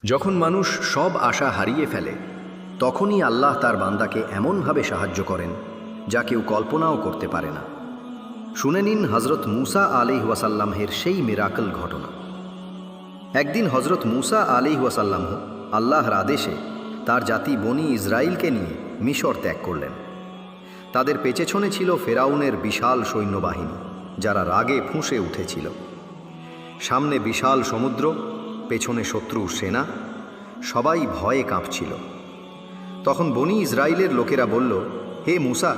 যখন মানুষ সব আশা হারিয়ে ফেলে তখনই আল্লাহ তার বান্দাকে এমনভাবে সাহায্য করেন যা কেউ কল্পনাও করতে পারে না। শুনে নিন হজরত মুসা আলাইহিস ওয়াসাল্লামের সেই মিরাকল ঘটনা। একদিন হজরত মুসা আলাইহিস ওয়াসাল্লাম আল্লাহর আদেশে তার জাতি বনি ইসরাইলকে নিয়ে মিশর ত্যাগ করলেন। তাদের পেছনে ছিল ফেরাউনের বিশাল সৈন্যবাহিনী, যারা রাগে ফুঁসে উঠেছিল। সামনে বিশাল সমুদ্র, পেছনে শত্রুর সেনা, সবাই ভয়ে কাঁপছিল। তখন বনি ইসরাইলের লোকেরা বলল, হে মুসা,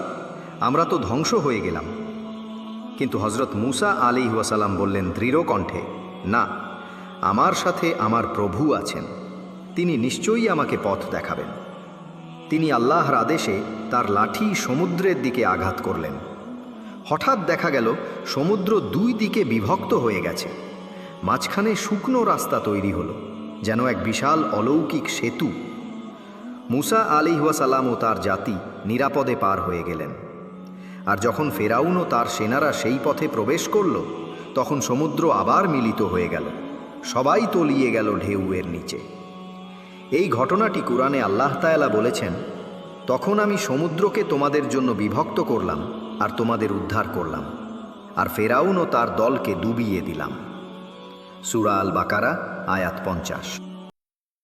আমরা তো ধ্বংস হয়ে গেলাম। কিন্তু হজরত মুসা আলাইহিস ওয়াসাল্লাম বললেন দৃঢ় কণ্ঠে, না, আমার সাথে আমার প্রভু আছেন, তিনি নিশ্চয়ই আমাকে পথ দেখাবেন। তিনি আল্লাহর আদেশে তার লাঠি সমুদ্রের দিকে আঘাত করলেন। হঠাৎ দেখা গেল সমুদ্র দুই দিকে বিভক্ত হয়ে গেছে, মাঝখানে শুকনো রাস্তা তৈরি হলো, যেন এক বিশাল অলৌকিক সেতু। মুসা আলাইহিস ওয়াসাল্লাম ও তার জাতি নিরাপদে পার হয়ে গেলেন। আর যখন ফেরাউন ও তার সেনারা সেই পথে প্রবেশ করল, তখন সমুদ্র আবার মিলিত হয়ে গেল, সবাই তলিয়ে গেল ঢেউয়ের নিচে। এই ঘটনাটি কুরআনে আল্লাহ তাআলা বলেছেন, তখন আমি সমুদ্রকে তোমাদের জন্য বিভক্ত করলাম আর তোমাদের উদ্ধার করলাম, আর ফেরাউন ও তার দলকে ডুবিয়ে দিলাম। সূরা আল বাকারা আয়াত 50।